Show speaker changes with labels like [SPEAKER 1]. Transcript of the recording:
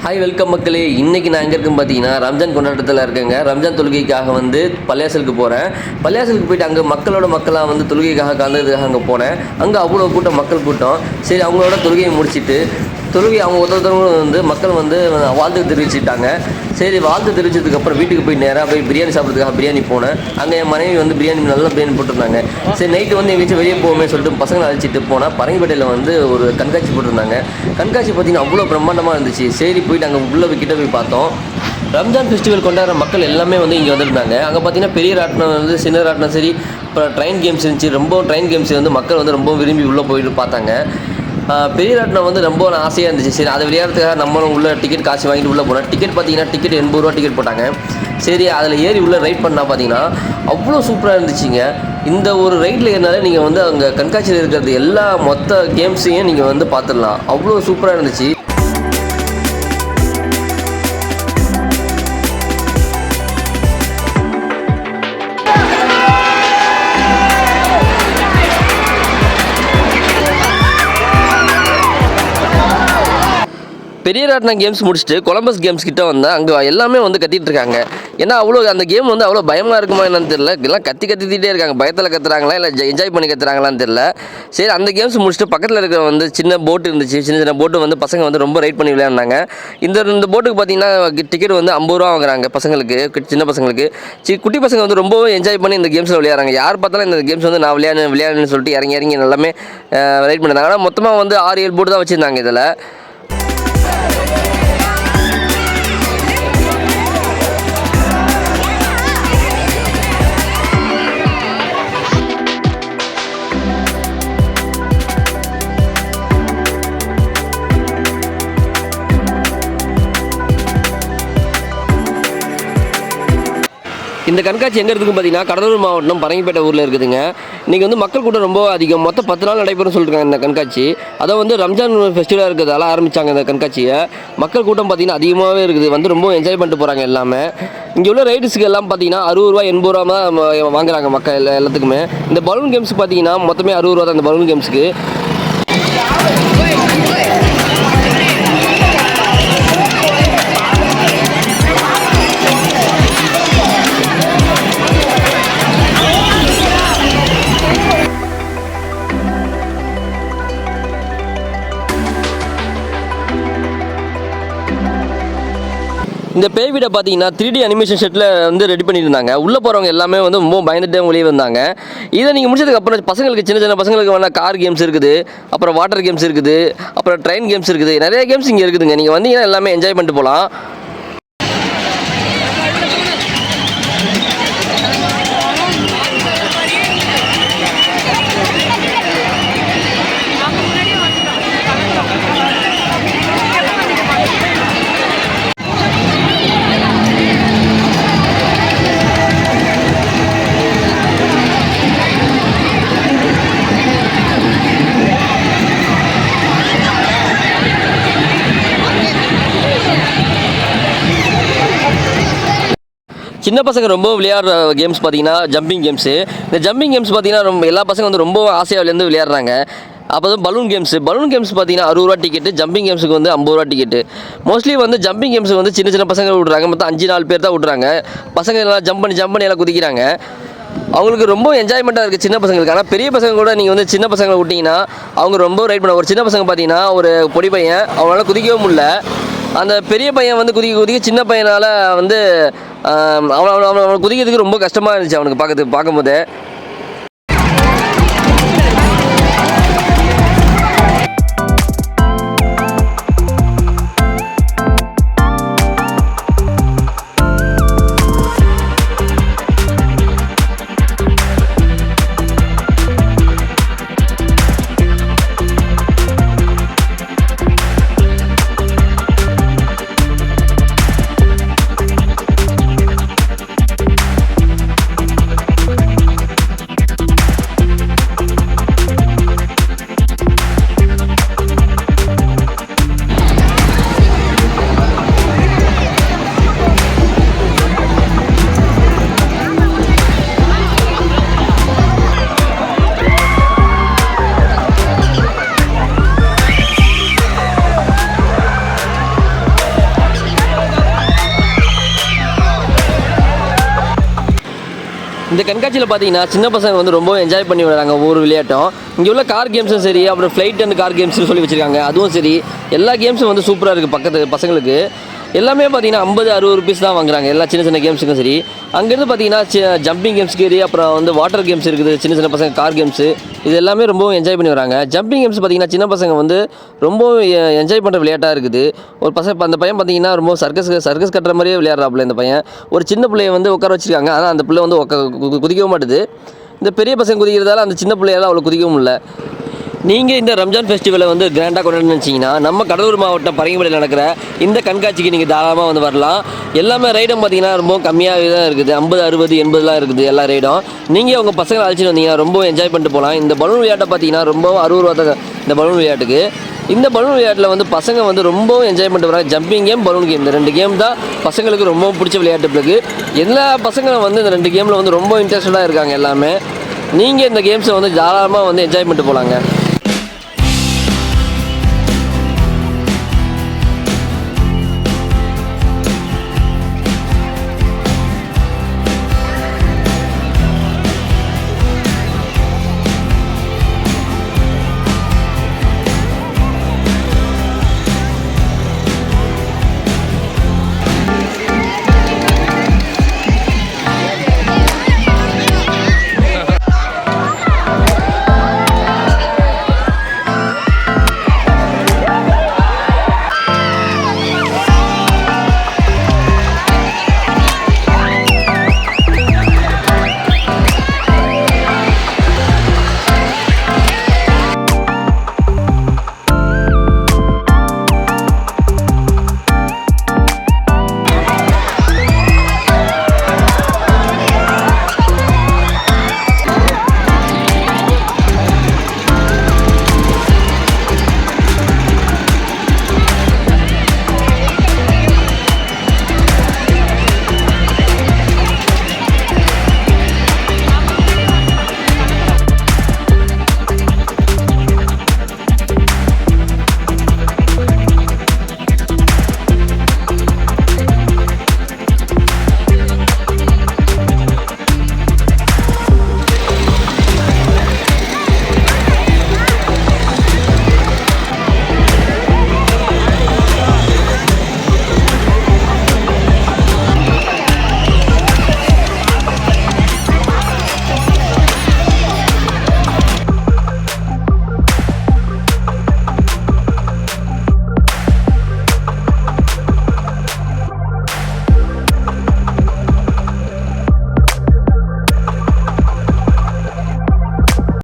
[SPEAKER 1] Hi welcome மக்களே. இன்றைக்கி நான் எங்கே இருக்குன்னு பார்த்தீங்கன்னா ரம்ஜான் கொண்டாட்டத்தில் இருக்கேங்க. ரம்ஜான் தொழுகைக்காக வந்து பள்ளியாசலுக்கு போகிறேன். பள்ளியாசலுக்கு போயிட்டு அங்கே மக்களாக வந்து தொழுகைக்காக கலந்ததுக்காக அங்கே போனேன். அங்கே அவ்வளோ கூட்டம், மக்கள் கூட்டம். சரி, அவங்களோட தொழுகையை முடிச்சுட்டு அவங்க ஒருத்தவங்களும் வந்து மக்கள் வந்து வாழ்த்து தெரிவிச்சுட்டாங்க. சரி, வாழ்த்து தெரிவிச்சதுக்கப்புறம் வீட்டுக்கு போய் நேராக போய் பிரியாணி சாப்பிட்றதுக்காக பிரியாணி போனேன். அங்கே என் மனைவி வந்து நல்லா பிரியாணி போட்டிருந்தாங்க. சரி, நைட்டு வந்து எங்கேயாச்சும் வெளியே போவோமே சொல்லிட்டு பசங்களை அழைச்சிட்டு போனால் பரங்கிப்பேட்டையில் வந்து ஒரு கண்காட்சி போட்டிருந்தாங்க. கண்காட்சி பார்த்திங்கன்னா அவ்வளோ பிரம்மாண்டமாக இருந்துச்சு. சரி, போயிட்டு அங்கே உள்ளே கிட்ட போய் பார்த்தோம். ரம்ஜான் ஃபெஸ்டிவல் கொண்டாடுற மக்கள் எல்லாமே வந்து இங்கே வந்திருந்தாங்க. அங்கே பார்த்தீங்கன்னா பெரிய ராட்டினம் வந்து சின்ன ராட்டினம், சரி, அப்புறம் ட்ரெயின் கேம்ஸ் இருந்துச்சு. ரொம்ப ட்ரெயின் கேம்ஸ் வந்து மக்கள் வந்து ரொம்ப விரும்பி உள்ளே போயிட்டு பார்த்தாங்க. பெரிய ராட்டினம் வந்து ரொம்ப ஆசையாக இருந்துச்சு. சரி, அதை விளையாடுறதுக்காக நம்மளும் உள்ள டிக்கெட் காசு வாங்கிட்டு உள்ளே போனோம். டிக்கெட் பார்த்தீங்கன்னா டிக்கெட் 80 ரூபா டிக்கெட் போட்டாங்க. சரி, அதில் ஏறி உள்ளே ரைட் பண்ணால் பார்த்தீங்கன்னா அவ்வளோ சூப்பராக இருந்துச்சுங்க. இந்த ஒரு ரைட்டில் ஏறினாலே நீங்கள் வந்து அங்கே கண்காட்சியில் இருக்கிறது எல்லா மொத்த கேம்ஸையும் நீங்கள் வந்து பார்த்துடலாம். அவ்வளோ சூப்பராக இருந்துச்சு. பெரிய ராட்டினம் கேம்ஸ் முடிச்சுட்டு கொலம்பஸ் கேம்ஸ் கிட்ட வந்தேன். அங்கே எல்லாமே வந்து கத்திட்டு இருக்காங்க. ஏன்னா அவ்வளோ அந்த கேம் வந்து அவ்வளோ பயமாக இருக்குமா என்னன்னு தெரியல. எல்லாம் கத்திட்டே இருக்காங்க. பயத்தில் கத்துறாங்களா இல்லை என்ஜாய் பண்ணி கத்துறாங்களான்னு தெரியல. சரி, அந்த கேம்ஸ் முடிச்சுட்டு பக்கத்தில் இருக்கிற வந்து சின்ன போட்டு இருந்துச்சு. சின்ன போட்டு வந்து பசங்க வந்து ரொம்ப ரைட் பண்ணி விளையாடினாங்க. இந்த போட்டுக்கு பார்த்தீங்கன்னா டிக்கெட் வந்து 50 ரூபா வாங்குறாங்க பசங்களுக்கு, சின்ன பசங்களுக்கு. குட்டி பசங்க வந்து ரொம்பவே என்ஜாய் பண்ணி இந்த கேம்ஸில் விளையாடுறாங்க. யார் பார்த்தாலும் இந்த கேம்ஸ் வந்து நான் விளையாடுன்னு சொல்லிட்டு இறங்கி எல்லாமே ரைட் பண்ணியிருந்தாங்க. ஆனால் மொத்தமாக வந்து 6-7 போட்டு தான் வச்சுருந்தாங்க இதில். இந்த கண்காட்சி எங்கே இருக்குதுன்னு பார்த்தீங்கன்னா கடலூர் மாவட்டம் பரங்கிப்பேட்டை ஊரில் இருக்குதுங்க. இன்றைக்கி வந்து மக்கள் கூட்டம் ரொம்ப அதிகம். மொத்தம் 10 நாள் நடைபெறும் சொல்லியிருக்காங்க இந்த கண்காட்சி. அதை வந்து ரம்ஜான் ஃபெஸ்டிவலாக இருக்கிறதால ஆரம்பித்தாங்க இந்த கண்காட்சியை. மக்கள் கூட்டம் பார்த்திங்கன்னா அதிகமாகவே இருக்குது. வந்து ரொம்ப என்ஜாய் பண்ணிட்டு போகிறாங்க எல்லாமே. இங்கே உள்ள ரைட்ஸுக்கு எல்லாம் பார்த்தீங்கன்னா 60 ரூபா 80 ரூபா தான் வாங்குறாங்க மக்கள் எல்லாத்துக்குமே. இந்த பலூன் கேம்ஸ் பார்த்தீங்கன்னா மொத்தமே 60 ரூபா தான் இந்த பலூன் கேம்ஸுக்கு. இந்த பேய் வீடை பார்த்தீங்கன்னா 3D அனிமேஷன் செட்டில் வந்து ரெடி பண்ணியிருந்தாங்க. உள்ளே போகிறவங்க எல்லாமே வந்து ரொம்ப பயந்துட்டே வெளியே வந்தாங்க. இதை நீங்கள் முடிச்சதுக்கப்புறம் பசங்களுக்கு சின்ன பசங்களுக்கு வேணால் கார் கேம்ஸ் இருக்குது, அப்புறம் வாட்டர் கேம்ஸ் இருக்குது, அப்புறம் ட்ரெயின் கேம்ஸ் இருக்குது. நிறைய கேம்ஸ் இங்கே இருக்குதுங்க. நீங்கள் வந்தீங்கன்னா எல்லாமே என்ஜாய் பண்ணிட்டு போகலாம். சின்ன பசங்க ரொம்ப விளையாடுற கேம்ஸ் பார்த்தீங்கன்னா ஜம்பிங் கேம்ஸு. இந்த ஜம்பிங் கேம்ஸ் பார்த்தீங்கன்னா எல்லா பசங்க வந்து ரொம்ப ஆசையாக விளையாடுறாங்க. அப்போ தான் பலூன் கேம்ஸ் பார்த்தீங்கன்னா 60 ரூபா டிக்கெட்டு. ஜம்பிங் கேம்ஸுக்கு வந்து 50 ரூபா டிக்கெட்டு. மோஸ்ட்லி வந்து ஜம்பிங் கேம்ஸுக்கு வந்து சின்ன பசங்க விட்றாங்க. மொத்தம் 5-4 பேர் தான் விட்றாங்க. பசங்க எல்லாம் ஜம்ப் பண்ணி எல்லாம் குதிக்கிறாங்க. அவங்களுக்கு ரொம்ப என்ஜாய்மெண்ட்டாக இருக்குது சின்ன பசங்களுக்கு. ஆனால் பெரிய பசங்க கூட நீங்கள் வந்து சின்ன பசங்களை விட்டிங்கன்னா அவங்க ரொம்ப ரைட் பண்ண. ஒரு சின்ன பசங்க பார்த்தீங்கன்னா ஒரு பொடி பையன், அவங்களால குதிக்கவே முடியல. அந்த பெரிய பையன் வந்து குதிக்க சின்ன பையனால் வந்து அவன் குதிக்கிறதுக்கு ரொம்ப கஷ்டமாக இருந்துச்சு அவனுக்கு பார்க்கும்போது. இந்த கண்காட்சியில் பார்த்தீங்கன்னா சின்ன பசங்க வந்து ரொம்ப என்ஜாய் பண்ணி விடுறாங்க ஒவ்வொரு விளையாட்டும். இங்கே உள்ள கார் கேம்ஸும் சரி, அப்புறம் ஃப்ளைட் அண்ட் கார் கேம்ஸ்னு சொல்லி வச்சுருக்காங்க, அதுவும் சரி. எல்லா கேம்ஸும் வந்து சூப்பராக இருக்குது பக்கத்து பசங்களுக்கு. எல்லாமே பார்த்தீங்கன்னா 50-60 ருபீஸ் தான் வாங்குறாங்க எல்லா சின்ன சின்ன கேம்ஸுக்கும் சரி. அங்கேருந்து பார்த்தீங்கன்னா ஜம்பிங் கேம்ஸ் சரி, அப்புறம் வந்து வாட்டர் கேம்ஸ் இருக்குது, சின்ன சின்ன பசங்க கார் கேம்ஸு, இது எல்லாமே ரொம்பவும் என்ஜாய் பண்ணி வராங்க. ஜம்பிங் கேம்ஸ் பார்த்தீங்கன்னா சின்ன பசங்க வந்து ரொம்ப என்ஜாய் பண்ணுற விளையாட்டாக இருக்குது. ஒரு அந்த பையன் பார்த்தீங்கன்னா ரொம்ப சர்க்கஸ் கட்டுற மாதிரியே விளையாடுறாப்புல இந்த பையன். ஒரு சின்ன பிள்ளைய வந்து உட்கார வச்சுருக்காங்க, ஆனால் அந்த பிள்ளை வந்து குதிக்கவும் மாட்டுது. இந்த பெரிய பசங்க குதிக்கிறதால அந்த சின்ன பிள்ளையால அவ்வளோ குதிக்கவும் இல்லை. நீங்கள் இந்த ரம்ஜான் ஃபெஸ்டிவலை வந்து கிராண்டாக கொண்டாடணும்னு நினச்சிங்கன்னா நம்ம கடலூர் மாவட்டம் பரங்கிமலையில் நடக்கிற இந்த கண்காட்சிக்கு நீங்கள் தாராளமாக வந்து வரலாம். எல்லாமே ரைடும் பார்த்தீங்கன்னா ரொம்ப கம்மியாகவே தான் இருக்குது, 50, 60, 80 இருக்குது எல்லா ரைடும். நீங்கள் உங்கள் பசங்களை அழைச்சிட்டு வந்தீங்கன்னா ரொம்ப என்ஜாய் பண்ணிட்டு போகலாம். இந்த பலூன் விளையாட்டை பார்த்தீங்கன்னா ரொம்ப 60 ரூபா தான் இந்த பலூன் விளையாட்டுக்கு. இந்த பலூன் விளையாட்டில் வந்து பசங்க வந்து ரொம்பவும் என்ஜாய் பண்ணிட்டு வராங்க. ஜம்பிங் கேம், பலூன் கேம், இந்த 2 கேம் தான் பசங்களுக்கு ரொம்ப பிடிச்ச விளையாட்டுகளுக்கு. எல்லா பசங்களும் வந்து இந்த 2 கேமில் வந்து ரொம்ப இன்ட்ரெஸ்டடாக இருக்காங்க எல்லாமே. நீங்கள் இந்த கேம்ஸை வந்து தாராளமாக வந்து என்ஜாய் பண்ணிட்டு போகலாங்க.